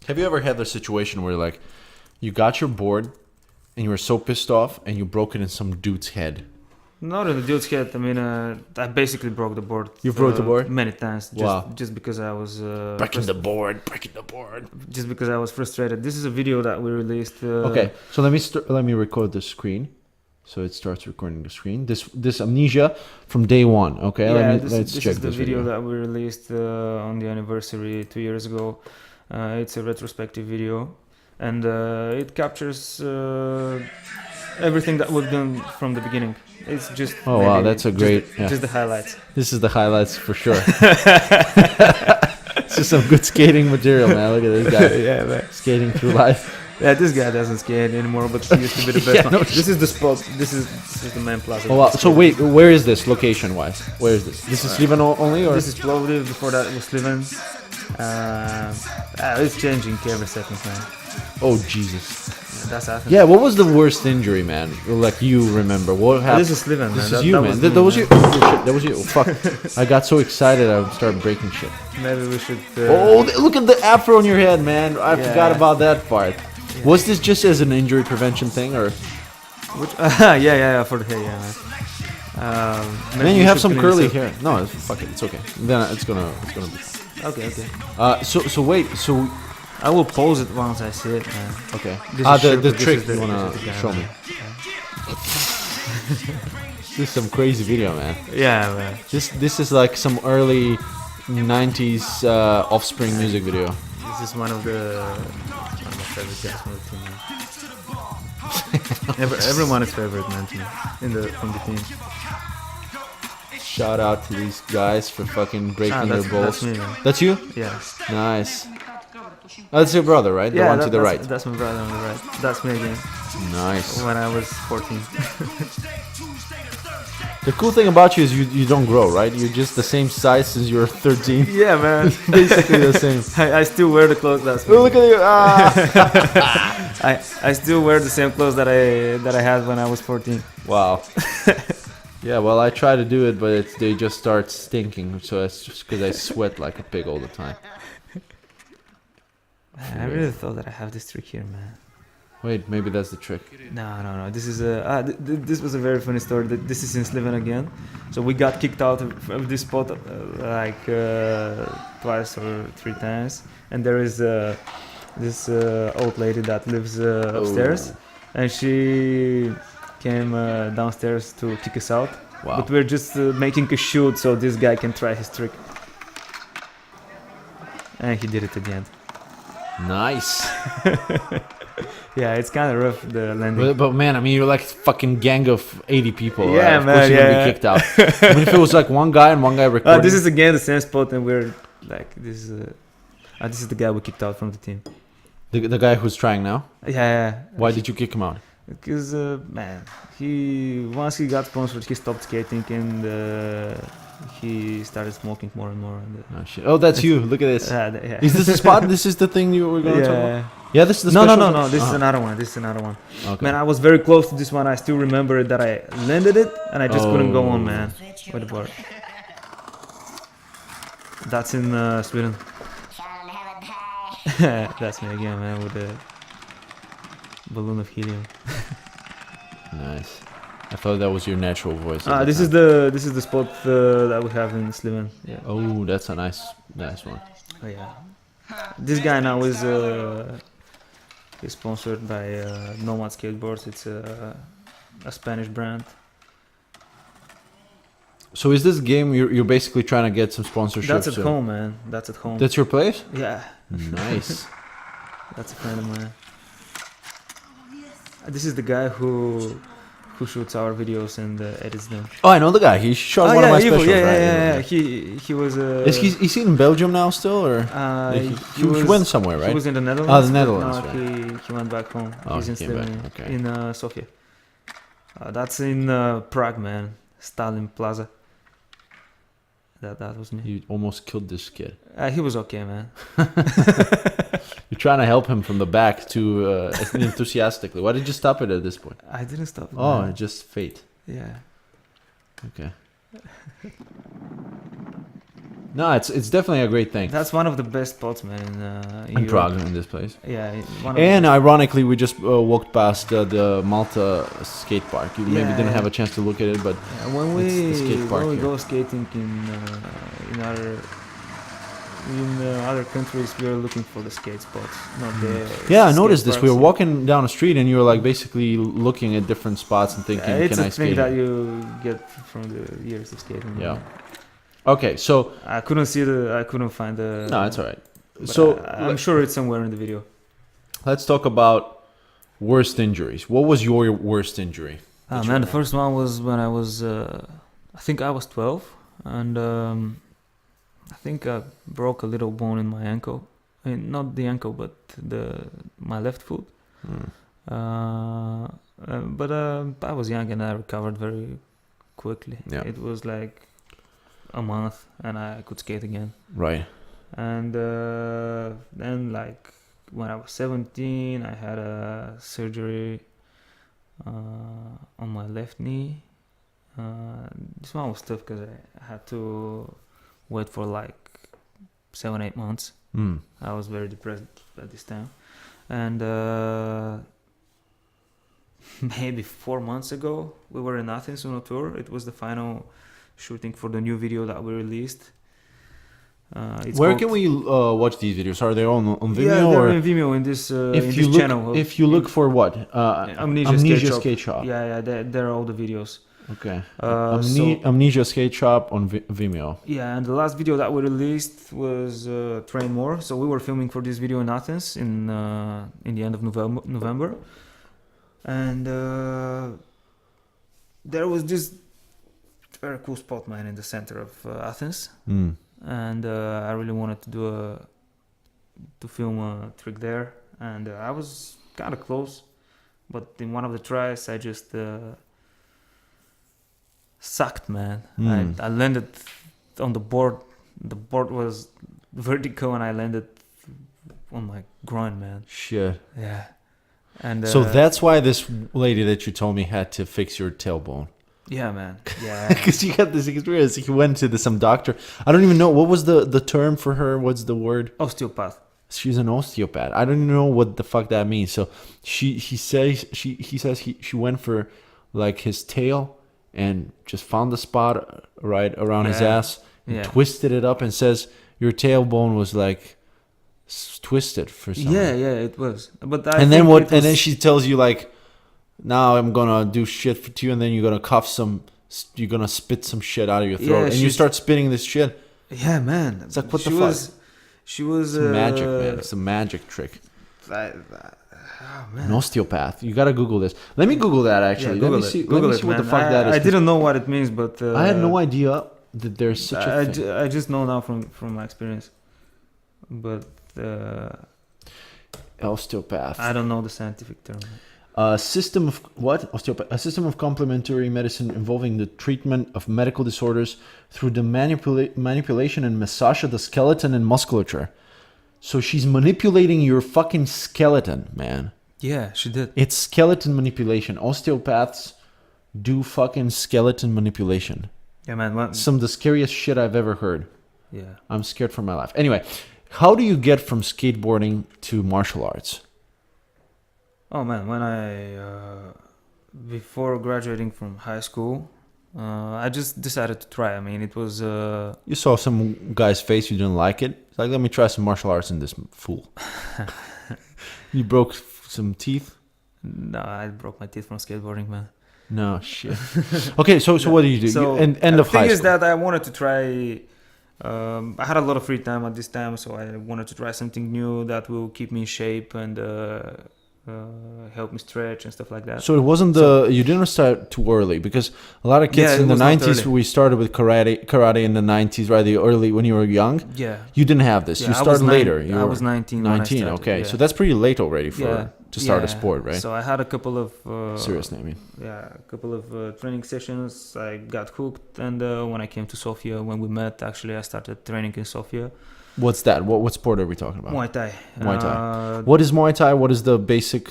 Have you ever had the situation where like you got your board and you were so pissed off and you broke it in some dude's head? Not in the dude's head. I mean, I basically broke the board. You broke the board many times. Just because I was breaking the board. Just because I was frustrated. This is a video that we released. Okay, so let me record the screen. So it starts recording the screen. This amnesia from day one. Okay, yeah, let's check is the video that we released on the anniversary 2 years ago. It's a retrospective video, and it captures everything that we've done from the beginning. It's just wow, that's a great just the highlights. This is the highlights for sure. It's just some good skating material, man. Look at this guy. Yeah, man. Skating through life. Yeah, this guy doesn't skate anymore, but he used to be the best one. No, this is the spot. This is the main plaza. Oh wow. So wait, where is this location wise? Where is this? This is Sliven only, or this is Plovdiv. Before that it was Sliven. It's changing every second, man. Oh Jesus. That's Athens. Yeah, what was the worst injury, man? Like you remember? What happened? This is Sliven, man. This is you, man. That was you. That was you. Oh, fuck. I got so excited I started breaking shit. Maybe we should... look at the afro on your head, man. I forgot about that part. Yeah. Was this just as an injury prevention thing, or...? Yeah, for the hair, yeah, man. Then you have some curly hair. No, fuck it. It's okay. Then it's gonna be... Okay. So wait, so... I will pause it once I see it, man. Okay. The trick you wanna show me. Yeah. This is some crazy video, man. Yeah, man. This is like some early 90s Offspring music video. This is one of my favorite guys from the team, man. Everyone is favorite, man, from the team. Shout out to these guys for fucking breaking their balls. That's me, man. That's you? Yeah. Nice. Oh, that's your brother, right? The one to the right. That's my brother on the right. That's me again. Nice. When I was 14. The cool thing about you is you don't grow, right? You're just the same size since you were 13. Yeah, man. Basically the same. I still wear the clothes that's me. Oh, look at you. I still wear the same clothes that I had when I was 14. Wow. Yeah, well, I try to do it, but they just start stinking. So it's just because I sweat like a pig all the time. I really thought that I have this trick here, man. Wait, maybe that's the trick. No. This is this was a very funny story. This is in Sliven again. So we got kicked out of this spot like twice or 3 times. And there is this old lady that lives upstairs, and she came downstairs to kick us out. Wow. But we're just making a shoot so this guy can try his trick. And he did it at the end. Nice. Yeah, it's kind of rough, the landing. But man, I mean, you're like a fucking gang of 80 people. Yeah, right? man. Of course you're gonna be kicked out. I mean, if it was like one guy and one guy recording. This is again the same spot, and we're like, this is the guy we kicked out from the team. The guy who's trying now? Yeah. Why did you kick him out? Because man, once he got sponsored, he stopped skating and he started smoking more and more. Oh shit! Oh, that's you. Look at this. Yeah. Is this the spot? This is the thing you were going to talk about? Yeah, this is the No. This is another one. Okay. Man, I was very close to this one. I still remember that I landed it and I just couldn't go on, man. With the board. That's in Sweden. That's me again, man, with a balloon of helium. Nice. I thought that was your natural voice. This is the spot that we have in Sliven. Yeah. Oh, that's a nice one. Oh yeah. This guy now is sponsored by Nomad Skateboards. It's a Spanish brand. So is this game you're basically trying to get some sponsorship? That's at home, man. That's at home. That's your place? Yeah. Nice. That's a friend of mine. This is the guy who shoots our videos and edits them. Oh, I know the guy. He shot one of my specials, right? Yeah. He was. Is he in Belgium now still, or he went somewhere, right? He was in the Netherlands. The Netherlands. No, right. he went back home. Oh, He's in came back. Okay. In Sofia. That's in Prague, man. Stalin Plaza. That was me. You almost killed this kid. He was okay, man. You're trying to help him from the back too enthusiastically. Why did you stop it at this point? I didn't stop. Oh, man. just fate. Yeah. Okay. No, it's definitely a great thing. That's one of the best spots, man. In And Europe. Prague in this place. Yeah. And ironically, we just walked past the Malta skate park. You maybe didn't have a chance to look at it, but when it's the skate park when we here. go skating in other countries, we are looking for the skate spots, not the. Yeah, I skate noticed this. We parks. were walking down the street, and you were like basically looking at different spots and thinking, It's "Can a I thing skate?" that here?" you get from the years of skating. Yeah. Okay, so I couldn't find the. no, it's all right. but So I'm sure it's somewhere in the video. let's talk about worst injuries. What was your worst injury? Ah, you man, the remember? first one was when I was, I think I was 12, and I think I broke a little bone in my ankle. I mean, not the ankle, but my left foot. Hmm. But I was young and I recovered very quickly. Yeah. It was like a month and I could skate again. Right. And then, like, when I was 17, I had a surgery on my left knee. This one was tough because I had to wait for like 7-8 months. Mm. I was very depressed at this time. And maybe 4 months ago, we were in Athens on a tour. It was the final shooting for the new video that we released. Where can we watch these videos? Are they on Vimeo? Yeah, they're or in Vimeo in this, if in you this look, channel. if you look for what? Amnesia Skate Shop. Yeah, there are all the videos. Okay. So- Amnesia Skate Shop on Vimeo. Yeah, and the last video that we released was Train More. So we were filming for this video in Athens in the end of November. And there was this very cool spot, man, in the center of Athens. Mm. And I really wanted to film a trick there. And I was kind of close. But in one of the tries, I just sucked, man. Mm. I landed on the board. The board was vertical and I landed on my groin, man. Shit. Yeah. And So that's why this lady that you told me had to fix your tailbone. yeah, man. Yeah. Because you got this experience. You went to some doctor. I don't even know. What was the term for her? What's the word? Osteopath. She's an osteopath. I don't even know what the fuck that means. So he says she went for like his tail and just found the spot right around his Yeah. ass and Yeah. twisted it up and says your tailbone was like twisted for some Yeah, reason. yeah, it was. But And then what? And then she tells you like, now I'm gonna do shit for you, and then you're gonna you're gonna spit some shit out of your throat, Yeah, and you she's- start spitting this shit. Yeah, man. It's like, what the She fuck? She was It's magic, man. It's a magic trick. Oh, An osteopath. You gotta Google this. Let me Google that actually. Yeah, Google let me it. see. Google let me it, see what the man. fuck that is. I didn't know what it means, but I had no idea that there's such a thing. I just know now from my experience. But Osteopath. I don't know the scientific term. A system of what? Osteopath. A system of complementary medicine involving the treatment of medical disorders through the manipulation and massage of the skeleton and musculature. So she's manipulating your fucking skeleton, man. Yeah, she did. It's skeleton manipulation. Osteopaths do fucking skeleton manipulation. Yeah, man. Some of the scariest shit I've ever heard. Yeah. I'm scared for my life. Anyway, how do you get from skateboarding to martial arts? Oh man, when I before graduating from high school, I just decided to try. I mean, it was You saw some guy's face, you didn't like it. It's like, let me try some martial arts in this fool. You broke some teeth? no, I broke my teeth from skateboarding, man. No, shit. Okay, so what do you do? So End the of high thing is school. that I wanted to try. I had a lot of free time at this time, so I wanted to try something new that will keep me in shape and help me stretch and stuff like that. So it wasn't you didn't start too early, because a lot of kids Yeah, it in the was not 90s, early. we started with karate in the 90s, right? The early, when you were young. Yeah. You didn't have this. Yeah, you I started was later. I was 19. when I 19, started, okay. yeah. So that's pretty late already to start a Yeah. sport, right? So I had a couple of Seriously, I mean. yeah, a couple of training sessions. I got hooked, and when I came to Sofia, when we met, actually, I started training in Sofia. What's that? What sport are we talking about? Muay Thai. Muay Thai. What is Muay Thai? What is the basic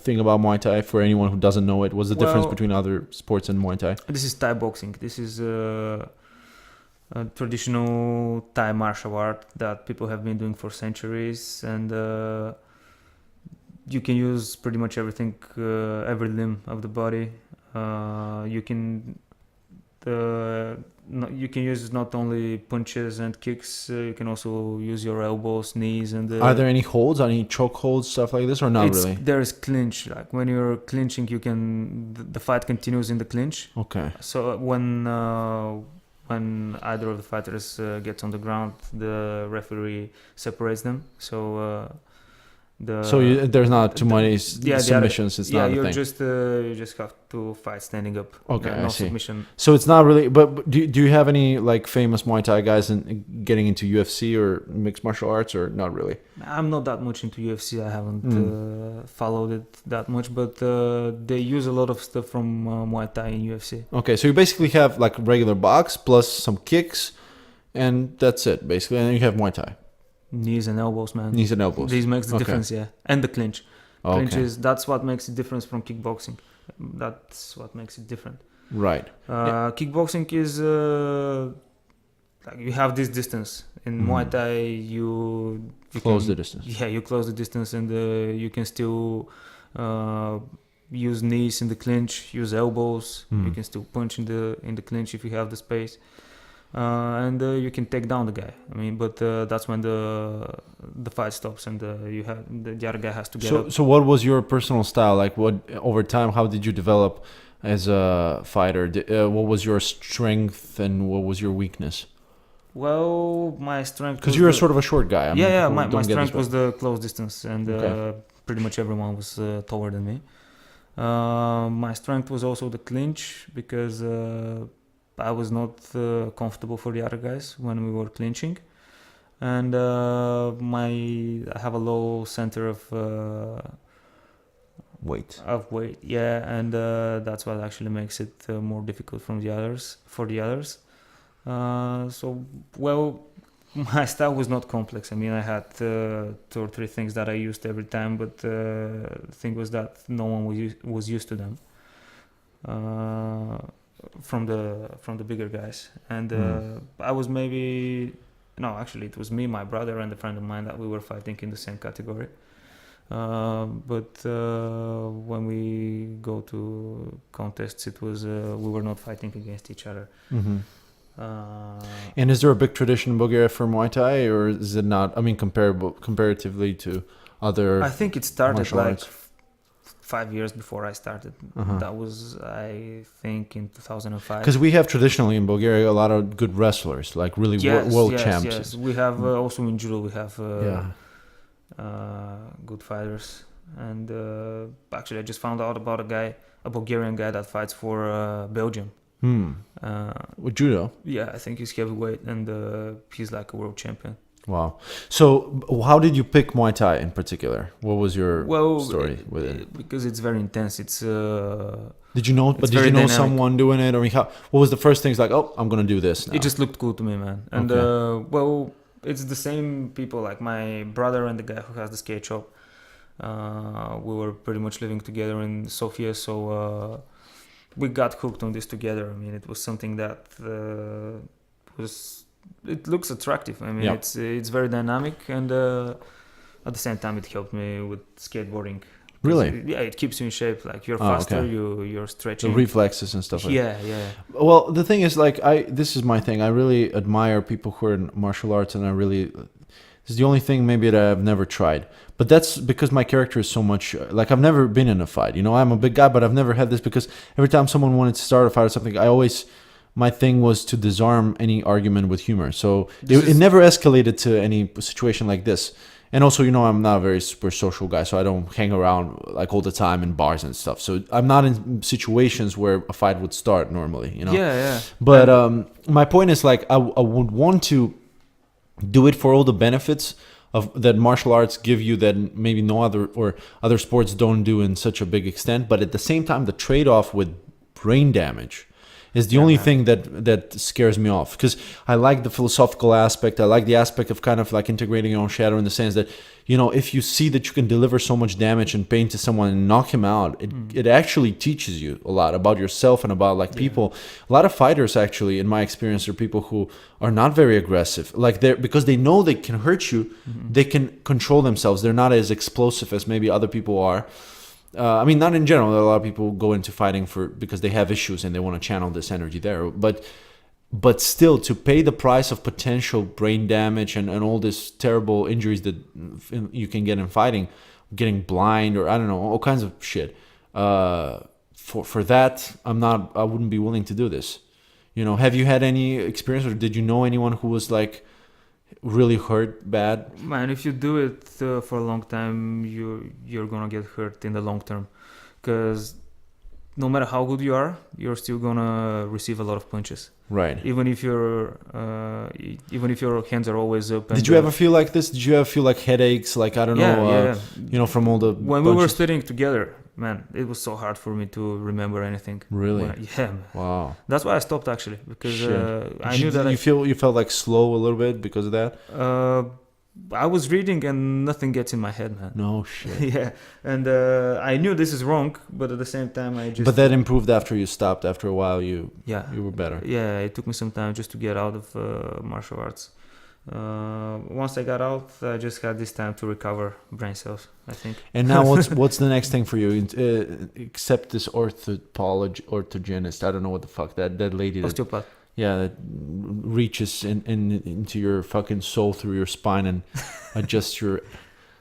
thing about Muay Thai for anyone who doesn't know it? What's the difference Well- between other sports and Muay Thai? This is Thai boxing. This is traditional Thai martial art that people have been doing for centuries, and you can use pretty much everything, every limb of the body. You can you can use not only punches and kicks. You can also use your elbows, knees, and. Are there any holds, any choke holds, stuff like this, or not really? There is clinch. Like when you're clinching, you can. The fight continues in the clinch. Okay. So when either of the fighters gets on the ground, the referee separates them. So there's not too many submissions. It's not a thing. You just have to fight standing up. Okay, no I see. submission. So it's not really. But do you have any like famous Muay Thai guys getting into UFC or mixed martial arts, or not really? I'm not that much into UFC. I haven't followed it that much, but they use a lot of stuff from Muay Thai in UFC. Okay, so you basically have like regular box plus some kicks, and that's it basically, and you have Muay Thai. Knees and elbows, man. Knees and elbows. These makes the difference, yeah. And the clinch. Okay. Clinch that's what makes it different from kickboxing. That's what makes it different. Right. Kickboxing is like you have this distance. In Muay Thai, you close the distance. Yeah, you close the distance, and you can still use knees in the clinch, use elbows. You can still punch in the clinch if you have the space. And you can take down the guy. I mean, but that's when the fight stops, and the other guy has to get up. So what was your personal style? Like, what over time? How did you develop as a fighter? What was your strength and what was your weakness? Well, my strength. Because you're sort of a short guy. My strength was the close distance, and pretty much everyone was taller than me. My strength was also the clinch, because I was not comfortable for the other guys when we were clinching, and I have a low center of weight. Yeah, and that's what actually makes it more difficult for the others. My style was not complex. I mean, I had 2 or 3 things that I used every time, but the thing was that no one was used to them. From the bigger guys, and I was it was me, my brother, and a friend of mine that we were fighting in the same category. But when we go to contests, it was we were not fighting against each other. And is there a big tradition in Bulgaria for Muay Thai, or is it not? I mean, comparatively to other. I think it started like arts. 5 years before I started. That was, I think, in 2005. Because we have traditionally in Bulgaria a lot of good wrestlers, like really world champs. Yes, we have also in judo we have good fighters. And actually, I just found out about a Bulgarian guy that fights for Belgium. With judo? Yeah, I think he's heavyweight, and he's like a world champion. Wow. So how did you pick Muay Thai in particular? What was your story with it? Because it's very intense. It's Did you know dynamic. Someone doing it? Or what was the first thing? It's like, oh, I'm going to do this now. It just looked cool to me, man. And it's the same people, like my brother and the guy who has the skate shop. We were pretty much living together in Sofia, so we got hooked on this together. I mean, it was something that it looks attractive. I mean, it's very dynamic, and at the same time, it helped me with skateboarding. Really? It keeps you in shape. Like you're faster, you're stretching. The reflexes and stuff like that. Yeah. Well, the thing is, like, this is my thing. I really admire people who are in martial arts, and this is the only thing maybe that I've never tried. But that's because my character is so much, like, I've never been in a fight. You know, I'm a big guy, but I've never had this, because every time someone wanted to start a fight or something, my thing was to disarm any argument with humor. So it never escalated to any situation like this. And also, you know, I'm not a very super social guy, so I don't hang around like all the time in bars and stuff. So I'm not in situations where a fight would start normally, you know? Yeah. But my point is, like, I would want to do it for all the benefits that martial arts give you that maybe no other sports don't do in such a big extent. But at the same time, the trade-off with brain damage is the Yeah, only man. thing that scares me off, because I like the philosophical aspect. I like the aspect of kind of like integrating your own shadow, in the sense that, if you see that you can deliver so much damage and pain to someone and knock him out, it actually teaches you a lot about yourself and about like people. A lot of fighters, actually, in my experience, are people who are not very aggressive. Like they're, because they know they can hurt you, they can control themselves. They're not as explosive as maybe other people are. I mean, not in general. A lot of people go into fighting because they have issues and they want to channel this energy there. But still, to pay the price of potential brain damage and all these terrible injuries that you can get in fighting, getting blind, or I don't know, all kinds of shit. For that, I wouldn't be willing to do this. Have you had any experience, or did you know anyone who was like really hurt bad? Man, if you do it for a long time, you're gonna get hurt in the long term, because no matter how good you are, you're still gonna receive a lot of punches. Right. Even if your hands are always up. Did you ever feel like this? Did you ever feel like headaches? Like, I don't know. From all the when we were studying together, man, it was so hard for me to remember anything. Really? Yeah, man. Wow. That's why I stopped, actually, because I Did knew that you felt like slow a little bit because of that? I was reading and nothing gets in my head, man. No shit. Yeah, and I knew this is wrong, but at the same time, I just. But that improved after you stopped. After a while, you were better. Yeah, it took me some time just to get out of martial arts. Once I got out, I just had this time to recover brain cells, I think. And now, what's the next thing for you? Except this orthogenist. I don't know what the fuck that lady. Osteopath. That reaches into your fucking soul through your spine and adjusts your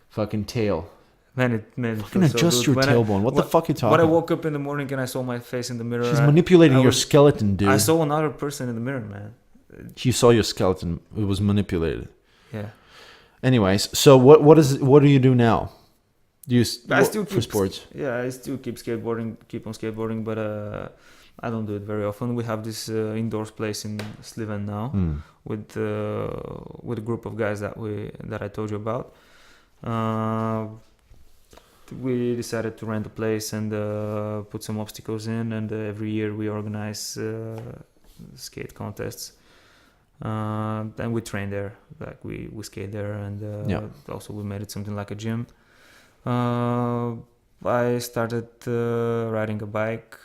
fucking tail. Man, fucking adjust your tailbone. What the fuck are you talking? When I woke up in the morning and I saw my face in the mirror, she's manipulating your skeleton, dude. I saw another person in the mirror, man. She saw your skeleton. It was manipulated. Yeah. Anyways, so what do you do now? Do you I still keep sports? Yeah, I still keep on skateboarding, but I don't do it very often. We have this indoors place in Sliven now with a group of guys that I told you about. We decided to rent a place and put some obstacles in, and every year we organize skate contests. Then we train there, like we skate there, and also we made it something like a gym. I started riding a bike,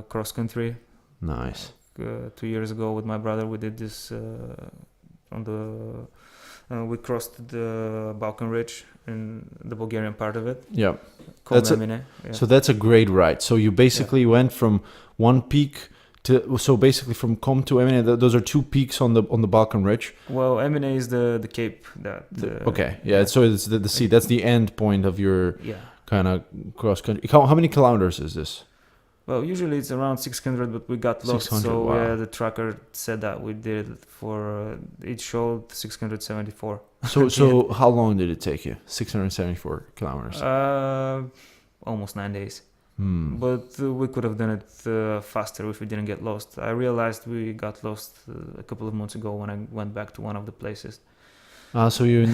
cross country. Nice. 2 years ago with my brother, we did this we crossed the Balkan Ridge in the Bulgarian part of it. Yeah. Called Emine. So that's a great ride. So you basically went from one peak so basically from Kom to Emine, those are two peaks on the Balkan Ridge. Well, Emine is the cape that. Okay, so it's the sea. That's the end point of your kind of cross country. How many kilometers is this? Well, usually it's around 600, but we got lost. So wow. The tracker said that we did it for. It showed 674. So how long did it take you? 674 kilometers. Almost 9 days. But we could have done it faster if we didn't get lost. I realized we got lost a couple of months ago when I went back to one of the places. So you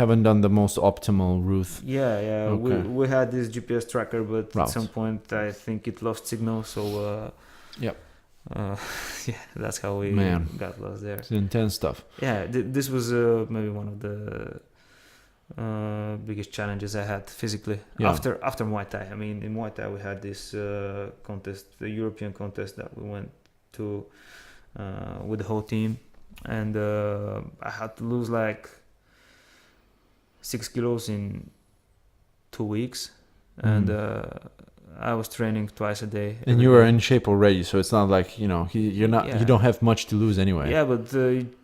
haven't done the most optimal route. Yeah. Okay. We had this GPS tracker, but at some point I think it lost signal. So that's how we got lost there. It's intense stuff. Yeah, this was maybe one of the biggest challenges I had physically after Muay Thai. I mean, in Muay Thai we had this contest, the European contest that we went to with the whole team, and I had to lose like 6 kilos in 2 weeks, and I was training twice a day. And you were in shape already, so it's not like you don't have much to lose anyway. Yeah, but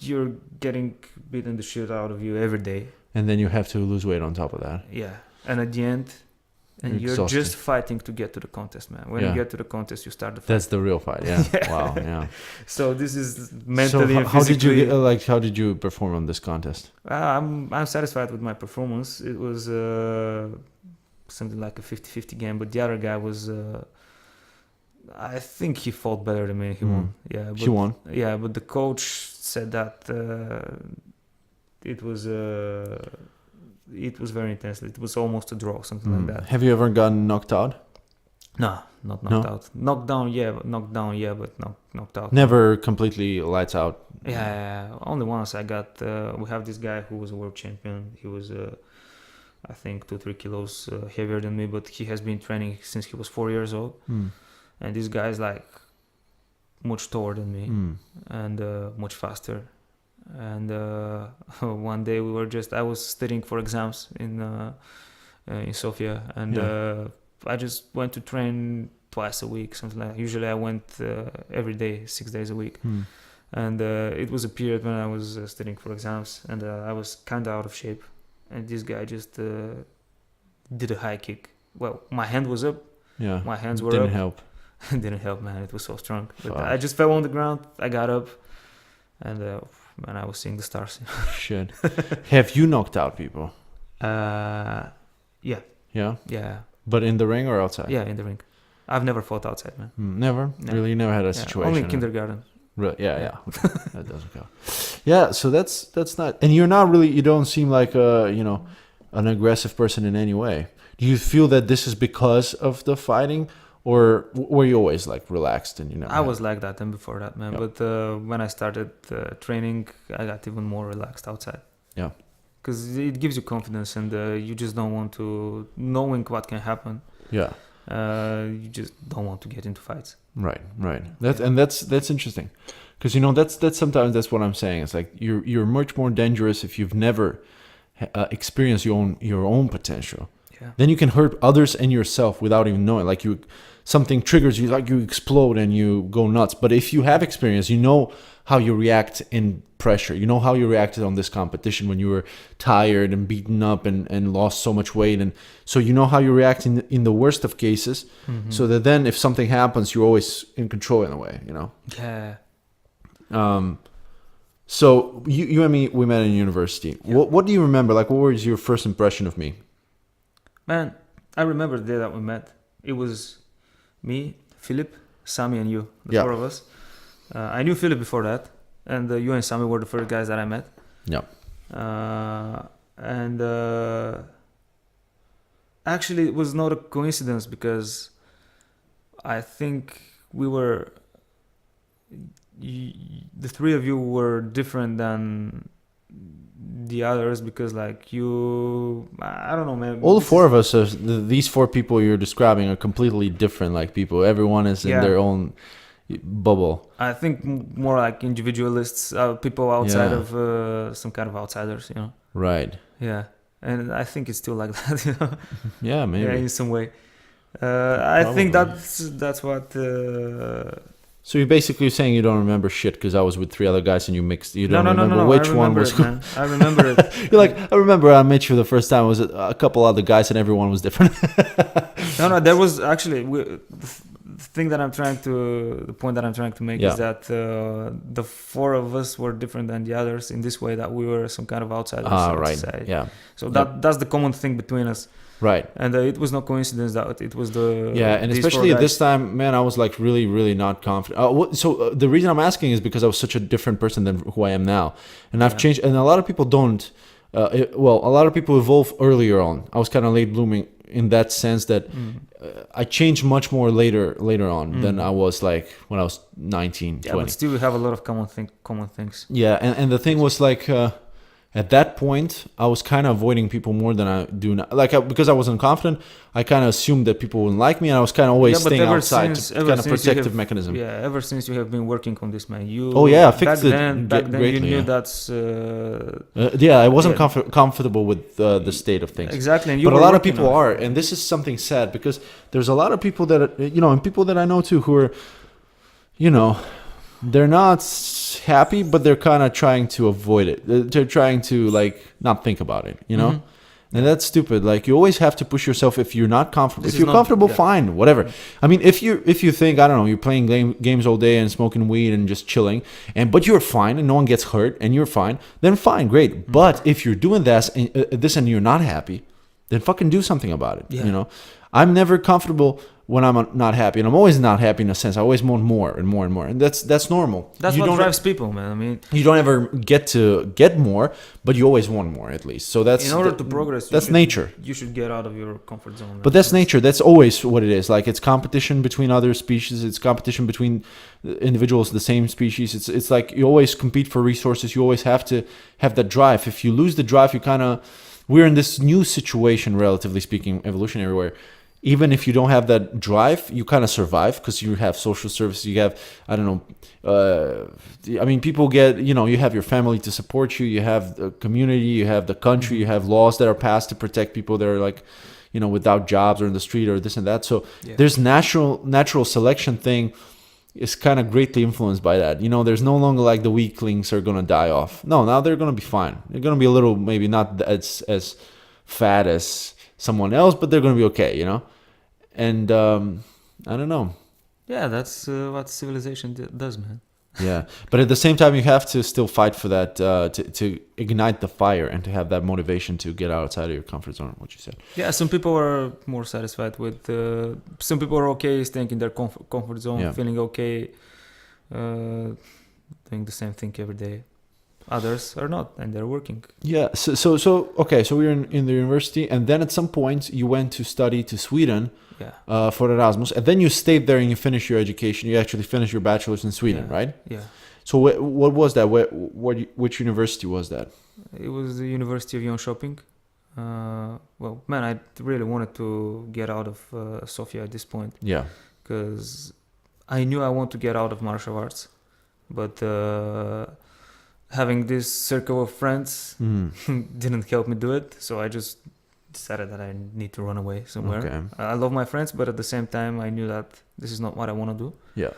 you're getting beaten the shit out of you every day. And then you have to lose weight on top of that. Yeah. And at the end, you're just fighting to get to the contest, man. When you get to the contest, you start the fight. That's the real fight, yeah. Wow, yeah. So this is mentally and physically. How did you perform on this contest? I'm satisfied with my performance. It was something like a 50-50 game, but the other guy was... I think he fought better than me. He won. Yeah, he won? Yeah, but the coach said that... It was very intense. It was almost a draw, something like that. Have you ever gotten knocked out? No, not No? knocked out. Knocked down, yeah, but knocked out. Never completely lights out. Yeah. Only once I got. We have this guy who was a world champion. He was, I think, 2-3 kilos heavier than me, but he has been training since he was 4 years old. Mm. And this guy is like much taller than me Mm. and much faster. And one day I was studying for exams in Sofia, and I just went to train twice a week, something like that. Usually I went every day, 6 days a week. Mm. And it was a period when I was studying for exams, and I was kind of out of shape. And this guy just did a high kick. Well, my hand was up, Yeah. my hands were Didn't up. help. Didn't help, man. It was so strong. But Fuck. I just fell on the ground. I got up, and man, I was seeing the stars. Shit. Have you knocked out people? Yeah, Yeah. But in the ring or outside? yeah, in the ring. I've never fought outside, man. Never. No. Really, you never had a Yeah, situation. only in kindergarten. Really? Yeah. Okay. That doesn't count. Yeah. So that's not. And you're not really. You don't seem like an aggressive person in any way. Do you feel that this is because of the fighting, or were you always like relaxed and I was like that and before that, man. Yeah. But when I started training, I got even more relaxed outside. Yeah. Because it gives you confidence, and you just don't want to, knowing what can happen. Yeah. You just don't want to get into fights. Right. That's interesting, because that's sometimes that's what I'm saying. It's like you're much more dangerous if you've never experienced your own potential. Yeah. Then you can hurt others and yourself without even knowing. Like something triggers you, like you explode and you go nuts. But if you have experience, you know how you react in pressure. You know how you reacted on this competition when you were tired and beaten up and lost so much weight. And so you know how you react in the worst of cases. Mm-hmm. So that then if something happens, you're always in control in a way, Yeah. So you and me, we met in university. Yeah. What do you remember? Like, what was your first impression of me? Man, I remember the day that we met. It was me, Philip, Sami, and you, the Yeah. four of us. I knew Philip before that, and you and Sami were the first guys that I met. Yeah. And actually, it was not a coincidence, because I think we were, the three of you were different than the others, because like you, I don't know, man. All four of us, these four people you're describing, are completely different. Like people, everyone is in Yeah. their own bubble. I think more like individualists, people outside Yeah. of some kind of outsiders, Right. Yeah, and I think it's still like that, Yeah, maybe. Yeah, in some way. I think Probably. that's what. So you're basically saying you don't remember shit because I was with three other guys and you mixed. You don't No. remember which I one remember was. it, man. I remember it. You're like, I remember I met you the first time. It was a couple other guys and everyone was different. No, there was actually the thing that the point that I'm trying to make Yeah. is that the four of us were different than the others in this way, that we were some kind of outsiders. I would Right. say. Yeah. So that's the common thing between us, Right. and it was no coincidence that it was the Yeah, and these four especially at guys. this time, man, I was like really, really not confident. So the reason I'm asking is because I was such a different person than who I am now, and I've Yeah. changed. And a lot of people don't. A lot of people evolve earlier on. I was kind of late blooming in that sense that I changed much more later on than I was like when I was 19, Yeah, 20. but still we have a lot of common things. Yeah, and the thing was like at that point I was kind of avoiding people more than I do now. Like because I wasn't confident, I kind of assumed that people wouldn't like me, and I was kind of always Yeah, but staying ever outside since- to ever kind of since you protective have- mechanism. Yeah, ever since you have been working on this, man. You. Oh, yeah, I back fixed it then, back then you greatly, knew yeah. that's. I wasn't Yeah. comfortable with the state of things. Exactly, and you But a were lot of working people on it. are, and this is something sad because there's a lot of people that and people that I know too who are, they're not happy, but they're kind of trying to avoid it. They're trying to like not think about it, Mhm. And that's stupid. Like you always have to push yourself if you're not comfortable. This If is you're not- comfortable, yeah. fine, whatever. I mean, if you think I don't know, you're playing games all day and smoking weed and just chilling, but you're fine and no one gets hurt and you're fine, then fine, great. But if you're doing this and you're not happy, then fucking do something about it. Yeah. You know, I'm never comfortable when I'm not happy, and I'm always not happy in a sense. I always want more and more and more, and that's normal. That's you what don't drives people, man. I mean, you don't ever get to get more, but you always want more at least. So that's in order to progress, that's nature. You should get out of your comfort zone. But that's nature. That's always what it is. Like it's competition between other species. It's competition between individuals of the same species. It's like you always compete for resources. You always have to have that drive. If you lose the drive, you kind of we're in this new situation, relatively speaking, evolutionary, where even if you don't have that drive, you kind of survive because you have social services. You have, I don't know, I mean, people get, you have your family to support you. You have the community, you have the country, you have laws that are passed to protect people that are like, without jobs or in the street or this and that. So there's natural selection thing is kind of greatly influenced by that. There's no longer like the weaklings are going to die off. No, now they're going to be fine. They're going to be a little, maybe not as fat as someone else, but they're going to be okay, And I don't know. Yeah, that's what civilization does, man. Yeah, but at the same time, you have to still fight for that to ignite the fire and to have that motivation to get outside of your comfort zone. What you said. Yeah, some people are more satisfied with. Some people are okay staying in their comfort zone, feeling okay, doing the same thing every day. Others are not, and they're working. Yeah. So okay. So we were in the university, and then at some point you went to study to Sweden. Yeah. For Erasmus, and then you stayed there and you finished your education. You actually finished your bachelor's in Sweden, right? Yeah. So what was that? Which university was that? It was the University of Jönköping. Well, man, I really wanted to get out of Sofia at this point. Yeah. Because I knew I want to get out of martial arts, but having this circle of friends didn't help me do it. So I just decided that I need to run away somewhere. Okay. I love my friends, but at the same time, I knew that this is not what I want to do. Yeah.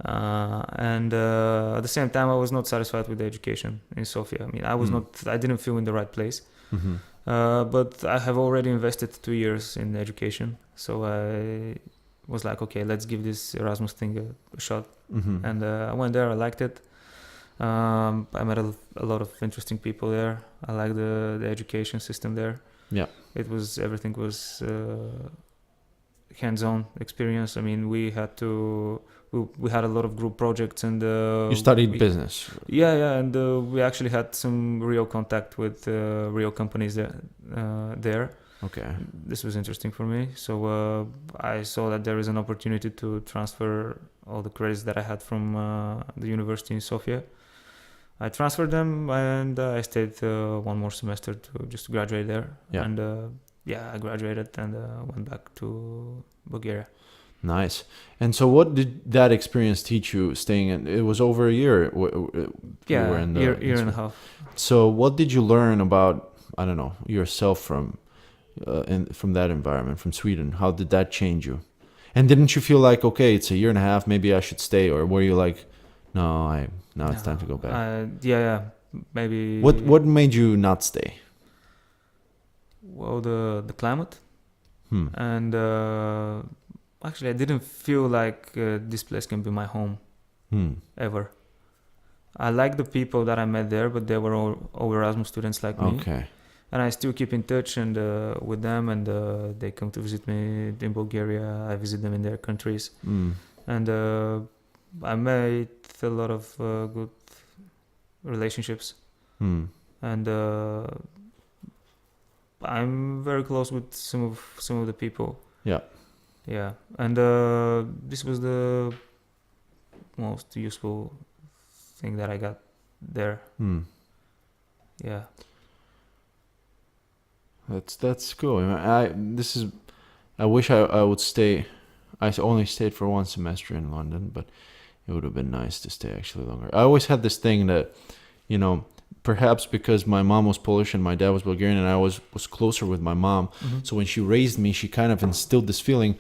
And at the same time, I was not satisfied with the education in Sofia. I mean, I didn't feel in the right place. Mm-hmm. But I have already invested 2 years in education. So I was like, okay, let's give this Erasmus thing a shot. Mm-hmm. And I went there, I liked it. I met a lot of interesting people there. I liked the education system there. Yeah. Everything was hands-on experience. I mean, we had a lot of group projects and you studied business. Yeah, and we actually had some real contact with real companies there. Okay. This was interesting for me. So I saw that there is an opportunity to transfer all the credits that I had from the university in Sofia. I transferred them and I stayed one more semester to just graduate there. Yeah. And I graduated and went back to Bulgaria. Nice. And so what did that experience teach you staying in? It was over a year. Yeah, year and a half. So what did you learn about, I don't know, yourself from that environment, from Sweden? How did that change you? And didn't you feel like, okay, it's a year and a half, maybe I should stay? Or were you like, no, it's time to go back? Yeah, maybe. What made you not stay? Well, the climate. And actually, I didn't feel like this place can be my home ever. I like the people that I met there, but they were all Erasmus students like me. Okay. And I still keep in touch and with them, and they come to visit me in Bulgaria. I visit them in their countries, and I made a lot of good relationships, and I'm very close with some of the people. Yeah, and this was the most useful thing that I got there. Yeah. That's cool. I wish I would stay. I only stayed for one semester in London, but it would have been nice to stay actually longer. I always had this thing that, perhaps because my mom was Polish and my dad was Bulgarian, and I was closer with my mom. Mm-hmm. So when she raised me, she kind of instilled this feeling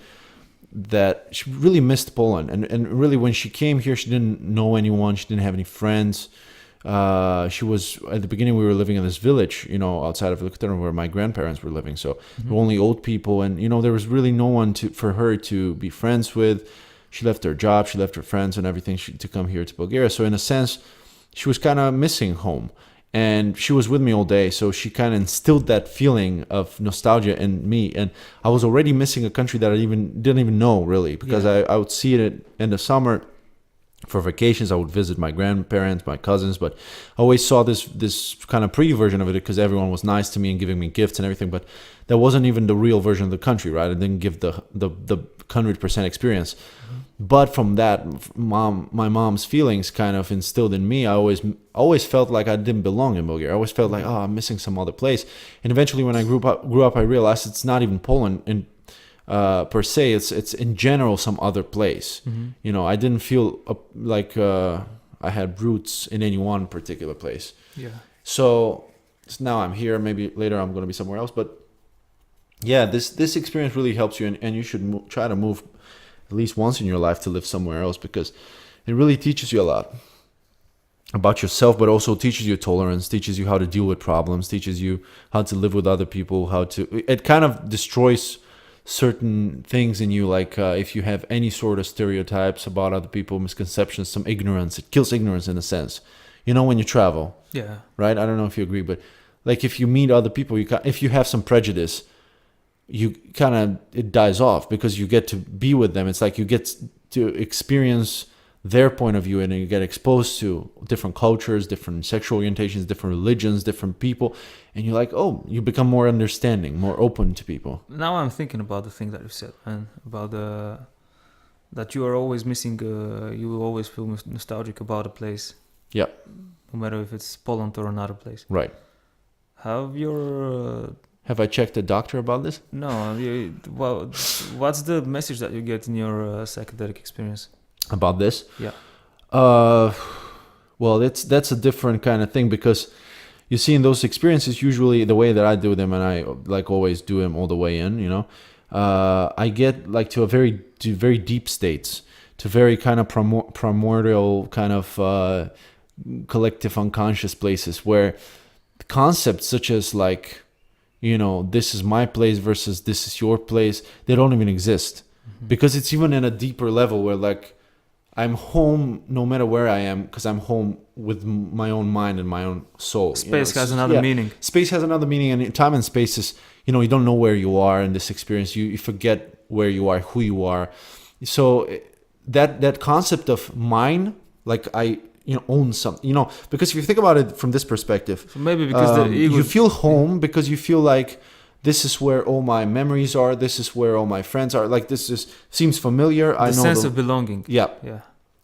that she really missed Poland. And really, when she came here, she didn't know anyone. She didn't have any friends. She was, at the beginning, we were living in this village, outside of Lukatern where my grandparents were living. So there were only old people, and there was really no one for her to be friends with. She left her job, she left her friends and everything to come here to Bulgaria. So in a sense, she was kind of missing home. and she was with me all day, so she kind of instilled that feeling of nostalgia in me. And I was already missing a country that I didn't even know really, because I would see it in the summer for vacations. I would visit my grandparents, my cousins, but I always saw this kind of pretty version of it because everyone was nice to me and giving me gifts and everything. But that wasn't even the real version of the country, right? I didn't give the 100% experience. But from that, my mom's feelings kind of instilled in me. I always felt like I didn't belong in Bulgaria. I always felt like, oh, I'm missing some other place. And eventually, when I grew up, I realized it's not even Poland per se. It's in general some other place. You know, I didn't feel like I had roots in any one particular place. Yeah. So now I'm here. Maybe later I'm going to be somewhere else. But yeah, this experience really helps you, and you should try to move at least once in your life to live somewhere else, because it really teaches you a lot about yourself, but also teaches you tolerance, teaches you how to deal with problems, teaches you how to live with other people, it kind of destroys certain things in you, like if you have any sort of stereotypes about other people, misconceptions, some ignorance. It kills ignorance in a sense, you know, when you travel. Yeah. Right? I don't know if you agree, but like if you meet other people, if you have some prejudice, it dies off because you get to be with them. It's like you get to experience their point of view, and you get exposed to different cultures, different sexual orientations, different religions, different people, and you're like, oh, you become more understanding, more open to people. Now I'm thinking about the thing that you said, man, about that you are always missing. You will always feel nostalgic about a place. Yeah. No matter if it's Poland or another place. Right. Have I checked a doctor about this? No. What's the message that you get in your psychedelic experience about this? Yeah. Well, that's a different kind of thing, because you see in those experiences, usually the way that I do them, and I like always do them all the way in, you know, I get like to very deep states, to very kind of primordial kind of collective unconscious places where concepts such as like, you know, this is my place versus this is your place, they don't even exist. Because it's even in a deeper level where like I'm home no matter where I am, because I'm home with my own mind and my own soul. Space has another meaning. Space has another meaning, and time and space is, you know, you don't know where you are in this experience. You forget where you are, who you are. So that concept of mine, like I, you know, own something, you know, because if you think about it from this perspective, so maybe because the ego, you feel home because you feel like this is where all my memories are, this is where all my friends are, like this seems familiar. I know sense of belonging. Yeah.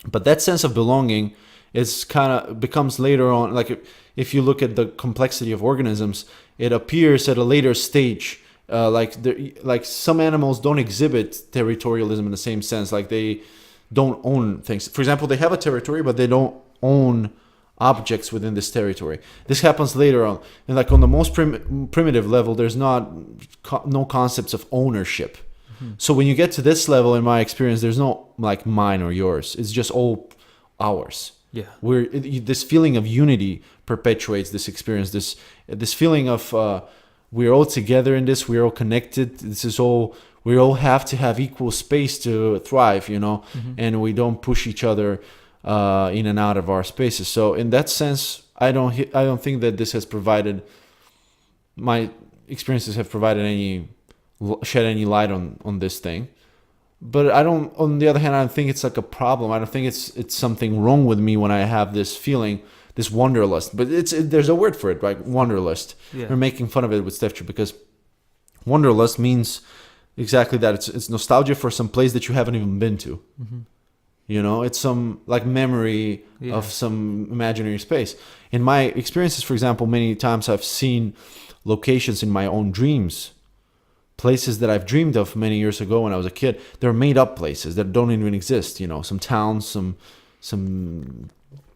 But that sense of belonging is kind of becomes later on, like if you look at the complexity of organisms, it appears at a later stage. Like some animals don't exhibit territorialism in the same sense, like they don't own things. For example, they have a territory, but they don't own objects within this territory. This happens later on, and like on the most primitive level, there's no concepts of ownership. So when you get to this level, in my experience, there's no like mine or yours. It's just all ours. Yeah, this feeling of unity perpetuates this experience. This feeling of we're all together in this. We're all connected. This is all. We all have to have equal space to thrive, you know, and we don't push each other in and out of our spaces. So in that sense, I don't think that this has provided, my experiences have shed any light on this thing. But on the other hand, I don't think it's like a problem. I don't think it's something wrong with me when I have this feeling, this wanderlust. But there's a word for it, right? Wanderlust. Yeah. We're making fun of it with Stefcha because wanderlust means exactly that. It's nostalgia for some place that you haven't even been to. You know, it's some like memory of some imaginary space. In my experiences, for example, many times I've seen locations in my own dreams, places that I've dreamed of many years ago when I was a kid. They're made up places that don't even exist. You know, some towns, some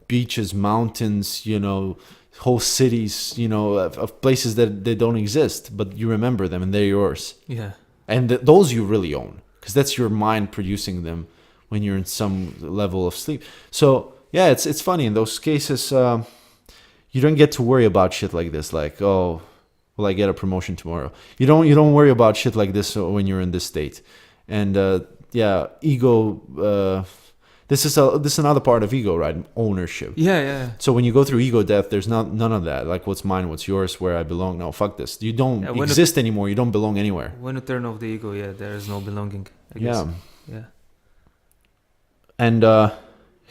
beaches, mountains, you know, whole cities, you know, of places that they don't exist, but you remember them and they're yours. Yeah. And those you really own, because that's your mind producing them when you're in some level of sleep. So yeah, it's funny in those cases. You don't get to worry about shit like this, like, oh, will I get a promotion tomorrow? You don't worry about shit like this when you're in this state. And ego This is another part of ego, right? Ownership. Yeah. So when you go through ego death, there's none of that. Like, what's mine, what's yours, where I belong. No, fuck this. You don't Yeah, exist anymore. You don't belong anywhere. When you turn off the ego, there is no belonging, I Yeah. guess. Yeah. And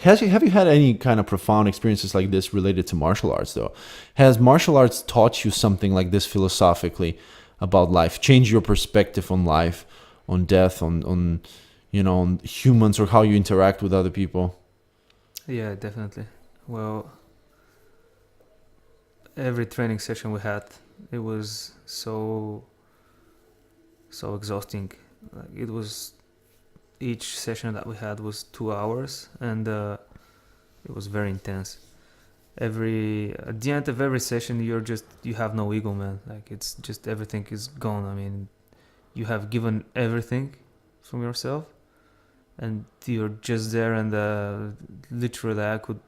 have you had any kind of profound experiences like this related to martial arts, though? Has martial arts taught you something like this philosophically about life, changed your perspective on life, on death, on on humans, or how you interact with other people? Yeah, definitely. Well, every training session we had, it was so exhausting. Like, it was, each session that we had was 2 hours, and it was very intense. At the end of every session, you have no ego, man. Like, it's just, everything is gone. I mean, you have given everything from yourself, and you're just there. And literally, I could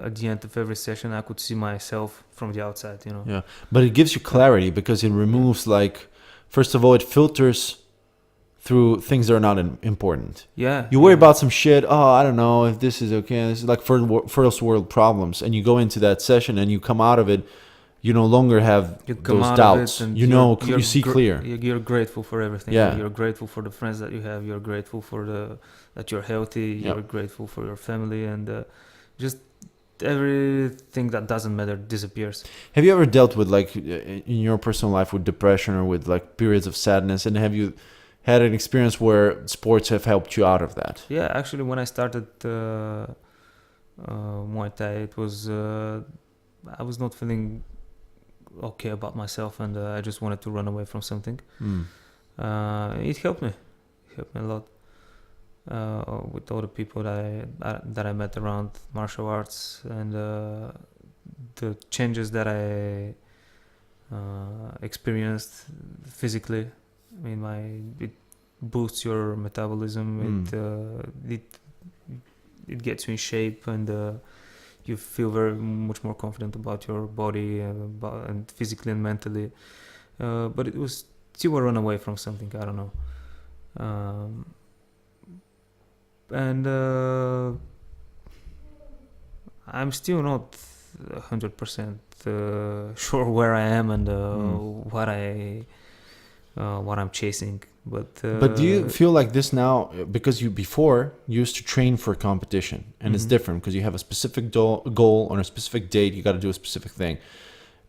at the end of every session, I could see myself from the outside. Yeah, but it gives you clarity because it removes, like, first of all, it filters through things that are not important. Yeah. You worry about some shit. Oh, I don't know if this is okay. This is like first world problems, and you go into that session and you come out of it. You no longer have those doubts. You see clear. You're grateful for everything. Yeah. You're grateful for the friends that you have. You're grateful for that you're healthy. Yeah. You're grateful for your family, and just everything that doesn't matter disappears. Have you ever dealt with, like, in your personal life, with depression or with, like, periods of sadness? And have you had an experience where sports have helped you out of that? Yeah, actually, when I started Muay Thai, it was I was not feeling okay about myself, and I just wanted to run away from something. It helped me. It helped me a lot with all the people that I met around martial arts, and the changes that I experienced physically. I mean, it boosts your metabolism. It gets you in shape, and you feel very much more confident about your body, and physically and mentally. But it was still a run away from something. I don't know. And I'm still not 100% sure where I am and what I'm chasing. But do you feel like this now, because you before used to train for competition, and it's different because you have a specific goal on a specific date, you got to do a specific thing.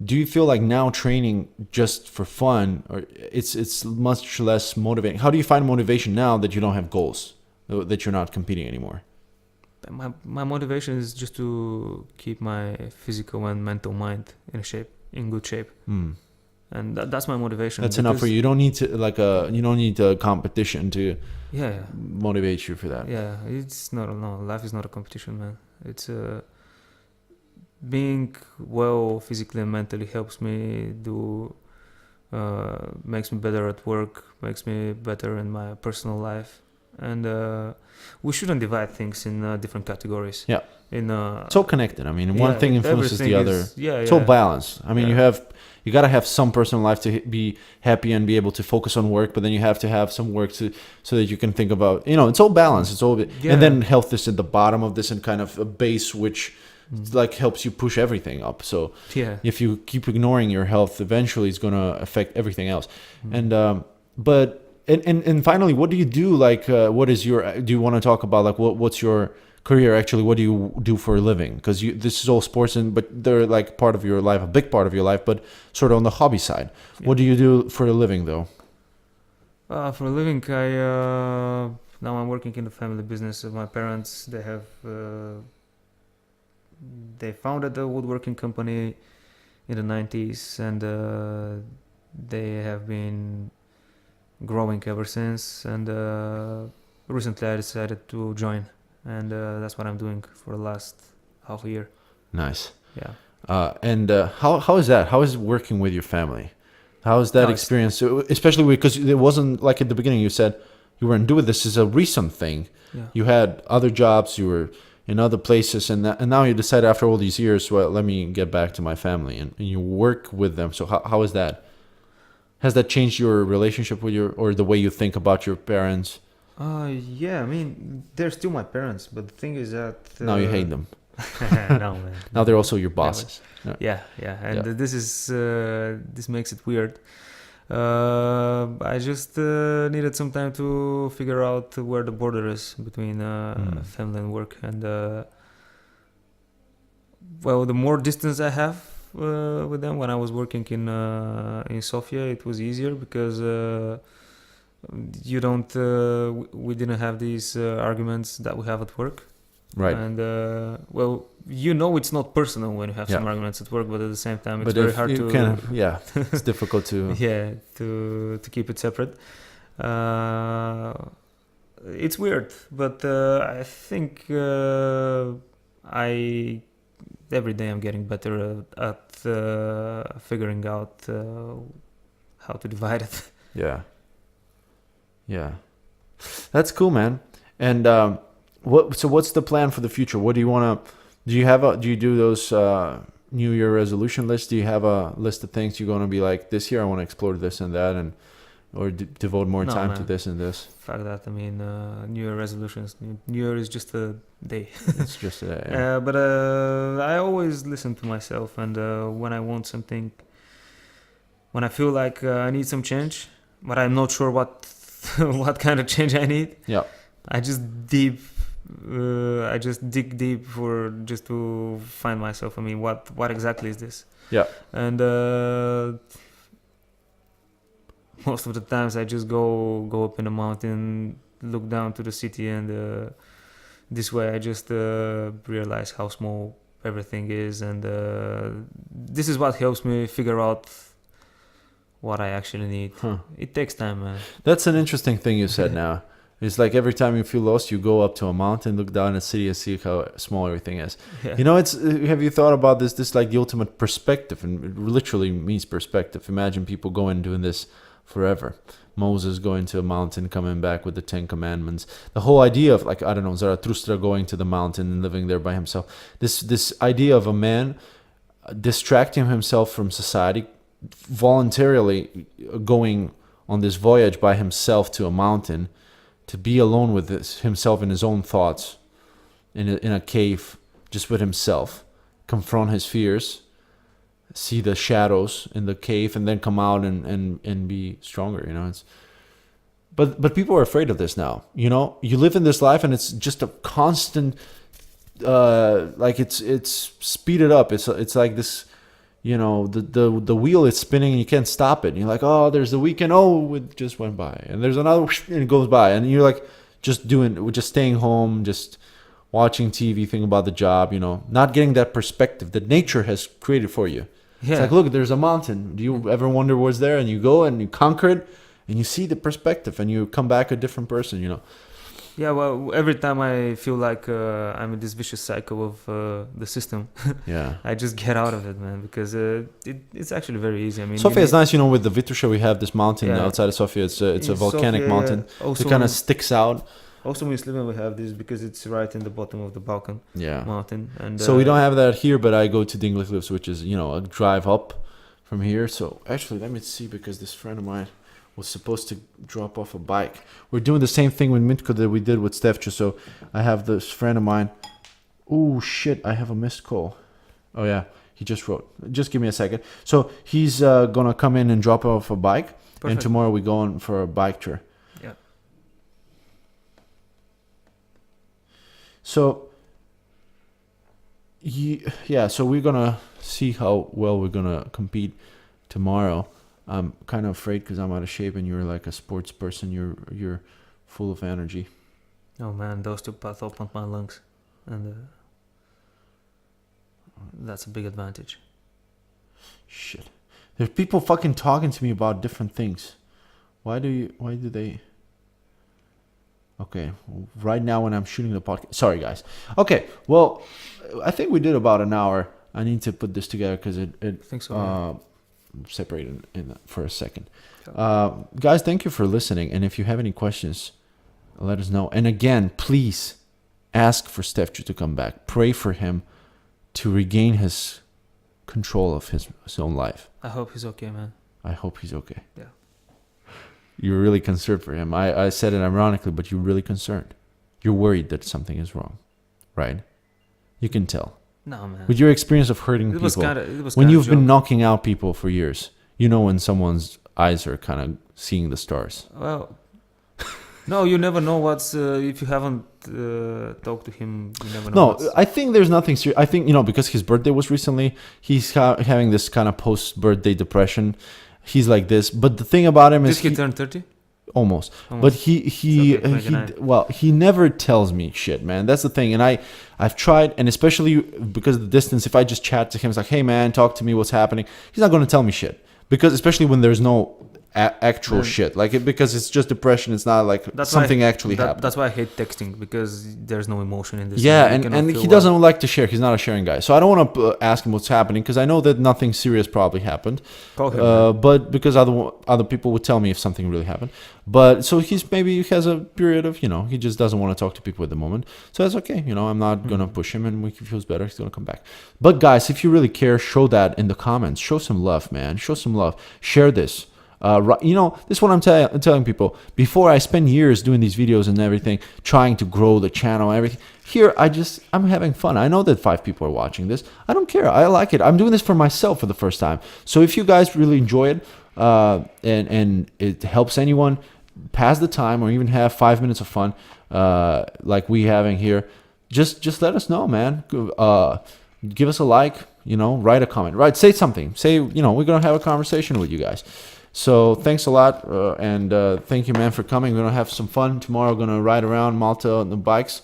Do you feel like now training just for fun, or it's much less motivating? How do you find motivation now that you don't have goals, that you're not competing anymore? My motivation is just to keep my physical and mental mind in good shape. And that's my motivation. That's enough for you. You don't need to you don't need a competition to motivate you for that. Yeah, it's not. No, life is not a competition, man. It's being well physically and mentally helps me makes me better at work, makes me better in my personal life, and we shouldn't divide things in different categories. Yeah, it's all connected. I mean, one thing influences the other. It's all balanced. I mean, you gotta have some personal life to be happy and be able to focus on work, but then you have to have some work so that you can think about. It's all balanced. It's all, and then health is at the bottom of this, and kind of a base which like helps you push everything up. So if you keep ignoring your health, eventually it's gonna affect everything else. And and finally, what do you do? Like, what is your? Do you want to talk about like what's your career actually? What do you do for a living? Because this is all sports, but they're like part of your life, a big part of your life, but sort of on the hobby side. What do you do for a living, though? For a living, now I'm working in the family business of my parents. They founded a woodworking company in the 90s, and they have been growing ever since. And recently I decided to join, and that's what I'm doing for the last half a year. Nice. Yeah. And how is that? How is working with your family? How is that experience? Especially because it wasn't like at the beginning you said you weren't doing this. Is a recent thing. Yeah. You had other jobs. You were in other places, and now you decide after all these years, well, let me get back to my family, and you work with them. So how is that? Has that changed your relationship with or the way you think about your parents? Yeah, I mean, they're still my parents, but the thing is that Now you hate them. no, man. Now they're also your Never. bosses. Yeah, and Yeah. this makes it weird. I just needed some time to figure out where the border is between family and work, and well, the more distance I have with them, when I was working in Sofia, it was easier because you don't we didn't have these arguments that we have at work. Right. And well, you know, it's not personal when you have some Yeah. arguments at work, but at the same time, it's But very if hard you to kind of, yeah, it's difficult to. yeah, to keep it separate. It's weird, but I think I every day I'm getting better at figuring out how to divide it. Yeah. Yeah. That's cool, man. And what's the plan for the future? What do you want to do you do those New Year resolution lists? Do you have a list of things you're going to be like, this year I want to explore this and that, and or devote more No, time to man. this and this? Fuck that. I mean, New Year resolutions. New Year is just a day. It's just yeah. But I always listen to myself, and when I want something, when I feel like I need some change, but I'm not sure what what kind of change I need. Yeah. I just dig deep for just to find myself. I mean, what exactly is this? Yeah. And most of the times I just go up in a mountain, look down to the city, and this way I just realize how small everything is, and this is what helps me figure out what I actually need. Huh. It takes time, man. That's an interesting thing you said now. It's like every time you feel lost, you go up to a mountain, look down at the city, and see how small everything is. Yeah. You know, it's have you thought about this? This is like the ultimate perspective, and it literally means perspective. Imagine people going doing this forever. Moses going to a mountain, coming back with the 10 Commandments. The whole idea of, like, I don't know, Zarathustra going to the mountain and living there by himself. This idea of a man distracting himself from society, voluntarily going on this voyage by himself to a mountain, to be alone with himself and his own thoughts, in a cave, just with himself, confront his fears, see the shadows in the cave, and then come out and be stronger. You know, but people are afraid of this now. You know, you live in this life, and it's just a constant, like it's speeded up. It's like this. You know, the wheel is spinning and you can't stop it. And you're like, oh, there's the weekend. Oh, it just went by. And there's another, and it goes by. And you're like, just staying home, just watching TV, thinking about the job, you know, not getting that perspective that nature has created for you. Yeah. It's like, look, there's a mountain. Do you ever wonder what's there? And you go and you conquer it and you see the perspective and you come back a different person, you know. Yeah, well, every time I feel like I'm in this vicious cycle of the system, Yeah. I just get out of it, man, because it's actually very easy. I mean, Sofia is nice, you know, with the Vitrusha we have this mountain Yeah. outside of Sofia. It's a In volcanic Sofia, mountain. Also, It kind of sticks out. also in Slovenia we have this because it's right in the bottom of the Balkan Yeah. mountain, and So we don't have that here, but I go to Dingley Cliffs, which is, you know, a drive up from here. So actually, let me see, because this friend of mine was supposed to drop off a bike. We're doing the same thing with Mitko that we did with Stefcha. So I have this friend of mine. Oh shit, I have a missed call. Oh yeah, he just wrote. Just give me a second. So he's gonna come in and drop off a bike, and Perfect. tomorrow we go on for a bike tour. Yeah. So yeah, so we're gonna see how well we're gonna compete tomorrow. I'm kind of afraid because I'm out of shape, and you're like a sports person. You're full of energy. Oh man, those two paths opened my lungs, and that's a big advantage. Shit, there's people fucking talking to me about different things. Why do they? Okay, right now when I'm shooting the podcast. Sorry, guys. Okay, well, I think we did about an hour. I need to put this together because it I think so. Yeah. separated for a second. Guys, thank you for listening. And if you have any questions, let us know. And again, please ask for Stefchu to come back. Pray for him to regain his control of his own life. I hope he's okay, man. I hope he's okay. Yeah. You're really concerned for him. I said it ironically, but you're really concerned. You're worried that something is wrong, right? You can tell. No, man. With your experience of hurting It was people, kind of. when you've been knocking out people for years, you know when someone's eyes are kind of seeing the stars. Well, no, you never know what's if you haven't talked to him. You never know. No, I think there's nothing serious. I think, because his birthday was recently, he's having this kind of post-birthday depression. He's like this. But the thing about him is Did he turn 30? almost. But he he never tells me shit, man. That's the thing. And I've tried, and especially because of the distance, if I just chat to him, it's like, hey man, talk to me, what's happening? He's not going to tell me shit. Because especially when there's no actual shit, because it's just depression. It's not like something actually happened. That's why I hate texting, because there's no emotion in this. Yeah, and he doesn't like to share. He's not a sharing guy, so I don't want to ask him what's happening, because I know that nothing serious probably happened. Call him, but because other people would tell me if something really happened. But so maybe he has a period of he just doesn't want to talk to people at the moment. So that's okay. I'm not gonna push him, and when he feels better, he's gonna come back. But guys, if you really care, show that in the comments. Show some love, man. Show some love. Share this. This is what I'm telling people. Before, I spend years doing these videos and everything, trying to grow the channel and everything. Here, I'm having fun. I know that 5 people are watching this. I don't care. I like it. I'm doing this for myself for the first time. So if you guys really enjoy it, and it helps anyone pass the time, or even have 5 minutes of fun, like we having here, just let us know, man. Give us a like. Write a comment. Right? Say something. Say we're gonna have a conversation with you guys. So thanks a lot, and thank you, man, for coming. We're gonna have some fun tomorrow. We're gonna ride around Malta on the bikes,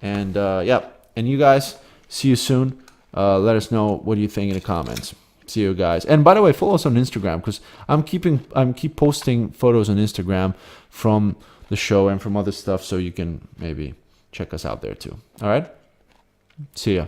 and and you guys, see you soon. Let us know what you think in the comments. See you guys. And by the way, follow us on Instagram, because I'm keep posting photos on Instagram from the show and from other stuff, so you can maybe check us out there too. All right. See ya.